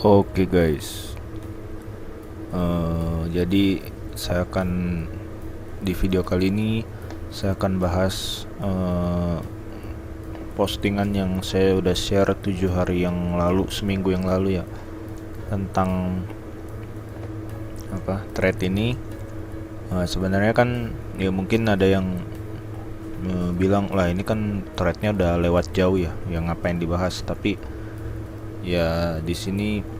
Oke guys, jadi saya akan di video kali ini saya akan bahas postingan yang saya udah share 7 hari yang lalu, seminggu yang lalu ya, tentang thread ini. Sebenarnya kan ya mungkin ada yang bilang lah ini kan threadnya udah lewat jauh ya, yang ngapain dibahas. Tapi ya di sini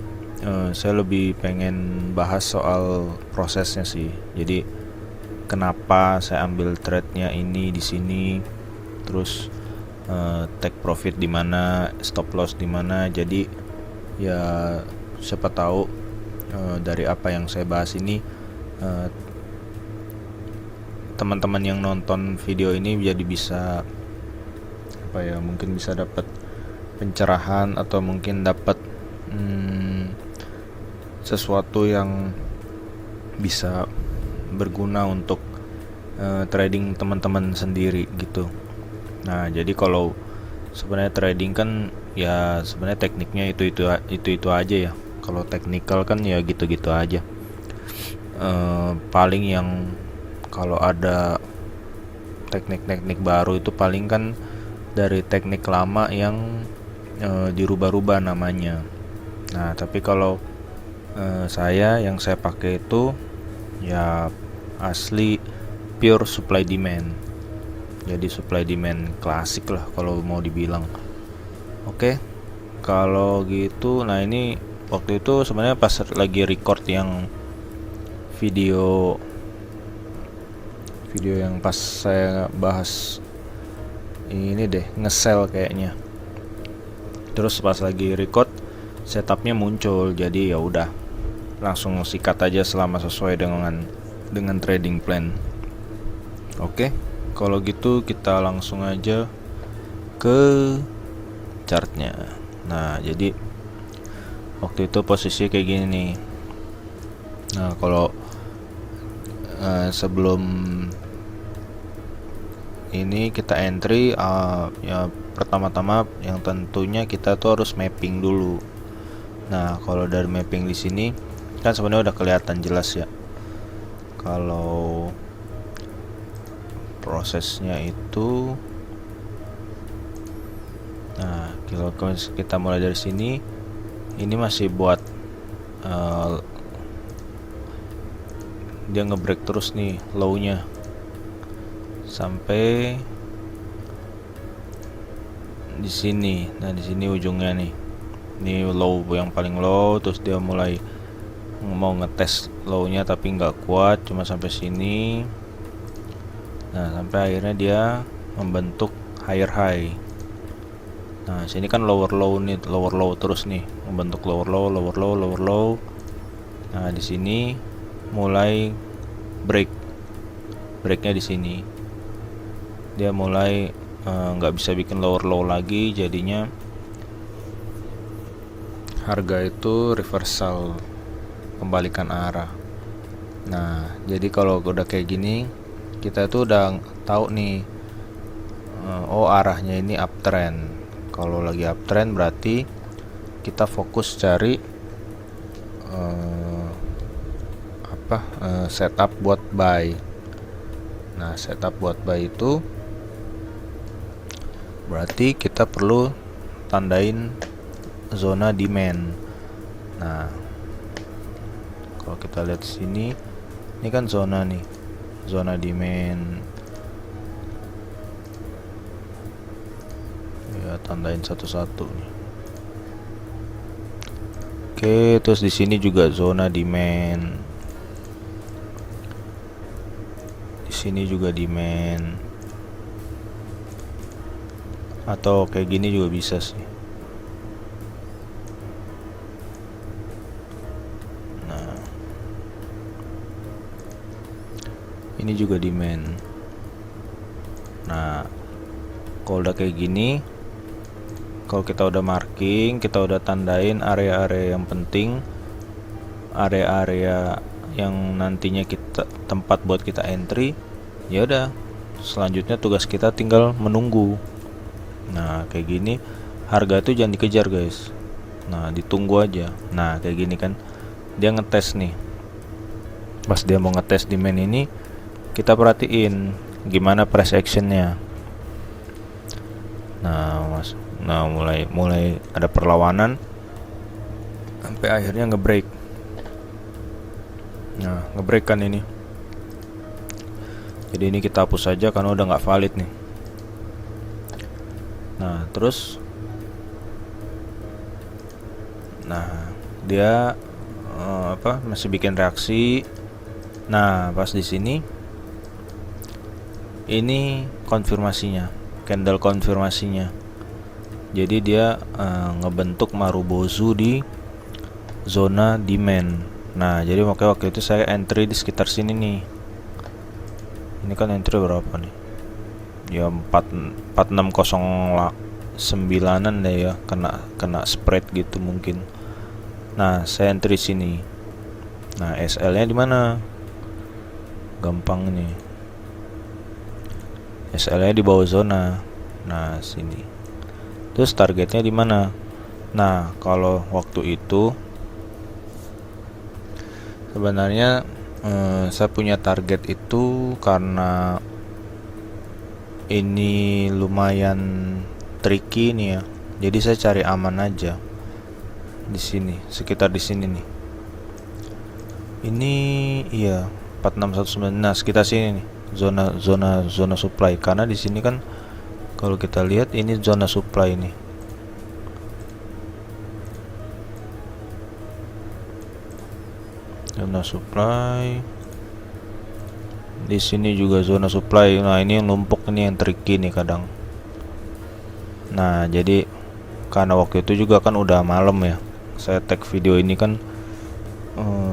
saya lebih pengen bahas soal prosesnya sih. Jadi kenapa saya ambil threadnya ini di sini, terus take profit di mana, stop loss di mana. Jadi ya siapa tahu dari apa yang saya bahas ini teman-teman yang nonton video ini jadi bisa mungkin bisa dapat pencerahan atau mungkin dapat sesuatu yang bisa berguna untuk trading teman-teman sendiri gitu. Nah, jadi kalau sebenarnya trading kan ya sebenarnya tekniknya itu aja ya. Kalau technical kan ya gitu-gitu aja. Paling yang kalau ada teknik-teknik baru itu paling kan dari teknik lama yang dirubah-rubah namanya. Nah, tapi kalau yang saya pakai itu ya asli pure supply demand. Jadi supply demand klasik lah kalau mau dibilang. Oke. Kalau gitu, nah ini waktu itu sebenarnya pas lagi record yang video yang pas saya bahas ini deh, nge-sell kayaknya. Terus pas lagi record setupnya muncul, jadi ya udah langsung sikat aja selama sesuai dengan trading plan. Oke, kalau gitu kita langsung aja ke chartnya. Nah, jadi waktu itu posisi kayak gini nih. Nah, kalau sebelum ini kita entry, ya pertama-tama yang tentunya kita tuh harus mapping dulu. Nah, kalau dari mapping di sini kan sebenarnya udah kelihatan jelas ya. Kalau prosesnya itu, nah kalau kita mulai dari sini, ini masih buat dia ngebreak terus nih low-nya sampai di sini. Nah, di sini ujungnya nih. Ini low yang paling low, terus dia mulai mau ngetes low-nya tapi nggak kuat, cuma sampai sini. Nah, sampai akhirnya dia membentuk higher high. Nah, sini kan lower low nih, lower low terus nih, membentuk lower low, lower low, lower low. Nah, di sini mulai breaknya di sini. Dia mulai nggak bisa bikin lower low lagi, jadinya harga itu reversal, kembalikan arah. Nah, jadi kalau udah kayak gini, kita tuh udah tahu nih, oh arahnya ini uptrend. Kalau lagi uptrend berarti kita fokus cari setup buat buy. Nah, setup buat buy itu berarti kita perlu tandain zona demand. Nah, kalau kita lihat sini, ini kan zona nih, zona demand. Ya, tandain satu-satu nih. Oke, terus di sini juga zona demand. Di sini juga demand. Atau kayak gini juga bisa sih. Nah, ini juga demand. Nah, kalau udah kayak gini, kalau kita udah marking, kita udah tandain area-area yang penting, area-area yang nantinya kita tempat buat kita entry, ya udah, selanjutnya tugas kita tinggal menunggu. Nah, kayak gini harga itu jangan dikejar guys. Nah, ditunggu aja. Nah, kayak gini kan dia ngetes nih. Pas dia mau ngetes di main ini, kita perhatiin gimana press actionnya. Nah, mulai ada perlawanan sampai akhirnya ngebreak. Nah, ngebreak kan ini. Jadi ini kita hapus saja karena udah nggak valid nih. Nah, terus dia masih bikin reaksi. Nah, pas di sini ini konfirmasinya, candle konfirmasinya. Jadi dia ngebentuk Marubozu di zona demand. Nah, jadi makanya waktu itu saya entry di sekitar sini nih. Ini kan entry berapa nih? Ya 4609-an deh ya, kena spread gitu mungkin. Nah, saya entry sini. Nah, SL-nya di mana? Gampang nih. SL-nya di bawah zona. Nah, sini. Terus targetnya di mana? Nah, kalau waktu itu sebenarnya saya punya target itu karena ini lumayan tricky nih ya. Jadi saya cari aman aja. Di sini, sekitar di sini nih. Ini iya 4619. Nah, sekitar sini nih. Zona supply, karena di sini kan kalau kita lihat ini zona supply nih. Zona supply. Di sini juga zona supply. Nah, ini yang numpuk, ini yang tricky nih kadang. Nah, jadi karena waktu itu juga kan udah malam ya. Saya tag video ini kan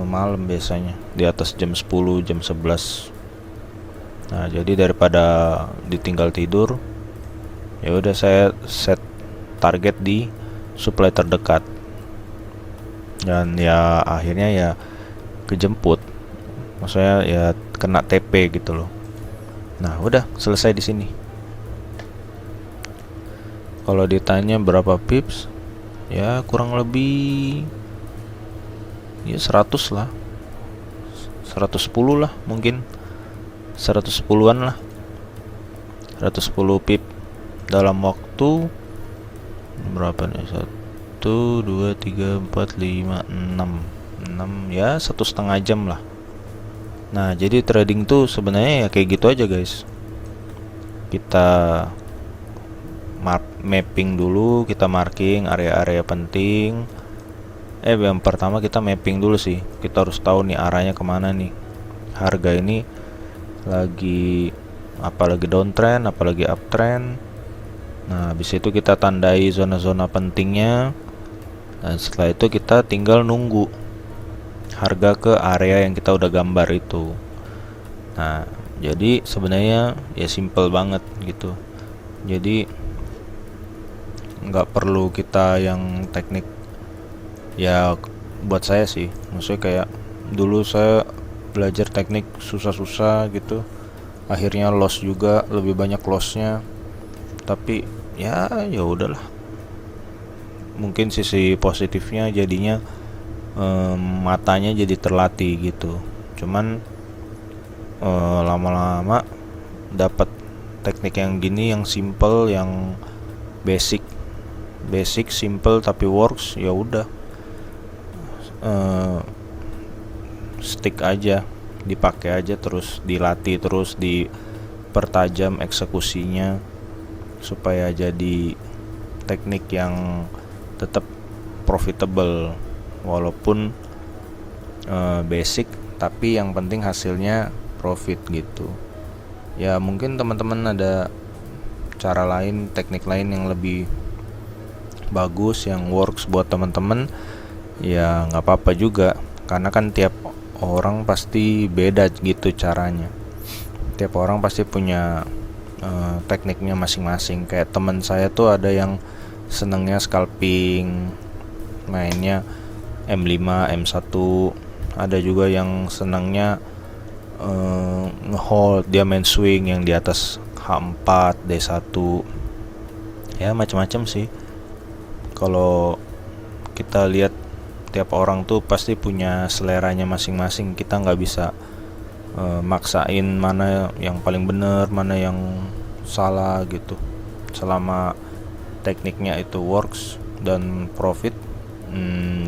malam biasanya, di atas jam 10, jam 11. Nah, jadi daripada ditinggal tidur, ya udah saya set target di supply terdekat. Dan ya akhirnya ya kejemput. Maksudnya ya kena TP gitu loh. Nah, udah selesai di sini. Kalau ditanya berapa pips, ya kurang lebih ya 100 lah, 110 lah mungkin, 110-an lah, 110 pip dalam waktu berapa nih? 1, 2, 3, 4, 5, 6 ya 1,5 jam lah. Nah, jadi trading tuh sebenarnya ya kayak gitu aja guys. Kita mapping dulu, kita marking area-area penting. Yang pertama kita mapping dulu sih. Kita harus tahu nih arahnya kemana nih. Harga ini lagi apalagi downtrend, apalagi uptrend. Nah, habis itu kita tandai zona-zona pentingnya. Dan setelah itu kita tinggal nunggu harga ke area yang kita udah gambar itu. Nah, jadi sebenarnya ya simple banget gitu. Jadi nggak perlu kita yang teknik ya. Buat saya sih, maksudnya kayak dulu saya belajar teknik susah-susah gitu, akhirnya loss juga, lebih banyak lossnya. Tapi ya udahlah, mungkin sisi positifnya jadinya matanya jadi terlatih gitu. Cuman lama-lama dapat teknik yang gini, yang simple, yang basic simple tapi works, ya udah stick aja, dipakai aja terus, dilatih terus, dipertajam eksekusinya supaya jadi teknik yang tetap profitable walaupun basic, tapi yang penting hasilnya profit gitu. Ya mungkin teman-teman ada cara lain, teknik lain yang lebih bagus, yang works buat teman-teman, ya nggak apa-apa juga, karena kan tiap orang pasti beda gitu caranya. Tiap orang pasti punya tekniknya masing-masing. Kayak teman saya tuh ada yang senengnya scalping, mainnya M5, M1. Ada juga yang senengnya ngehold, dia main swing yang di atas H4, D1. Ya macam-macam sih. Kalau kita lihat tiap orang tuh pasti punya seleranya masing-masing. Kita nggak bisa maksain mana yang paling bener, mana yang salah gitu. Selama tekniknya itu works dan profit,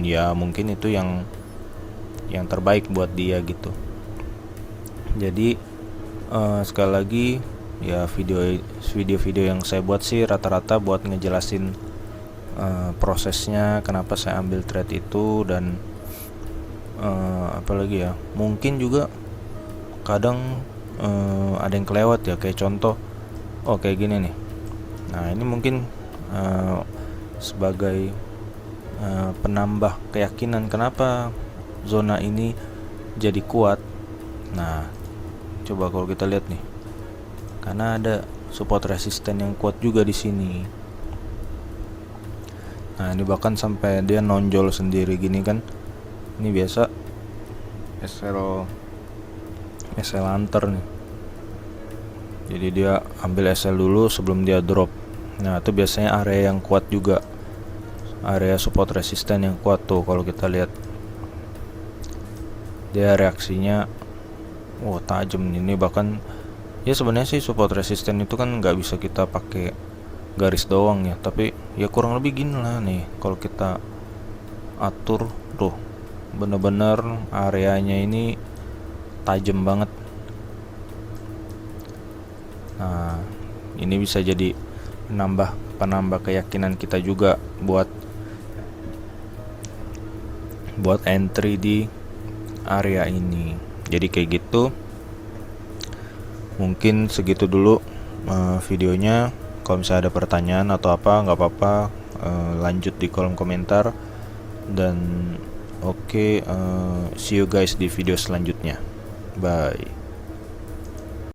ya mungkin itu yang terbaik buat dia gitu. Jadi sekali lagi ya, video-video yang saya buat sih rata-rata buat ngejelasin prosesnya kenapa saya ambil trade itu, dan apalagi ya, mungkin juga kadang ada yang kelewat ya, kayak contoh kayak gini nih. Nah ini mungkin sebagai penambah keyakinan kenapa zona ini jadi kuat. Nah coba kalau kita lihat nih, karena ada support resisten yang kuat juga di sini. Nah ini bahkan sampai dia nonjol sendiri gini kan. Ini biasa SL hunter nih. Jadi dia ambil SL dulu sebelum dia drop. Nah itu biasanya area yang kuat juga, area support resisten yang kuat tuh. Kalau kita lihat dia reaksinya tajam ini. Bahkan ya sebenarnya sih support resisten itu kan nggak bisa kita pakai garis doang ya, tapi ya kurang lebih gini lah nih. Kalau kita atur tuh, bener-bener areanya ini tajam banget. Nah ini bisa jadi penambah keyakinan kita juga buat entry di area ini. Jadi kayak gitu. Mungkin segitu dulu videonya. Kalau misalnya ada pertanyaan atau apa, nggak apa-apa, lanjut di kolom komentar. Dan see you guys di video selanjutnya. Bye.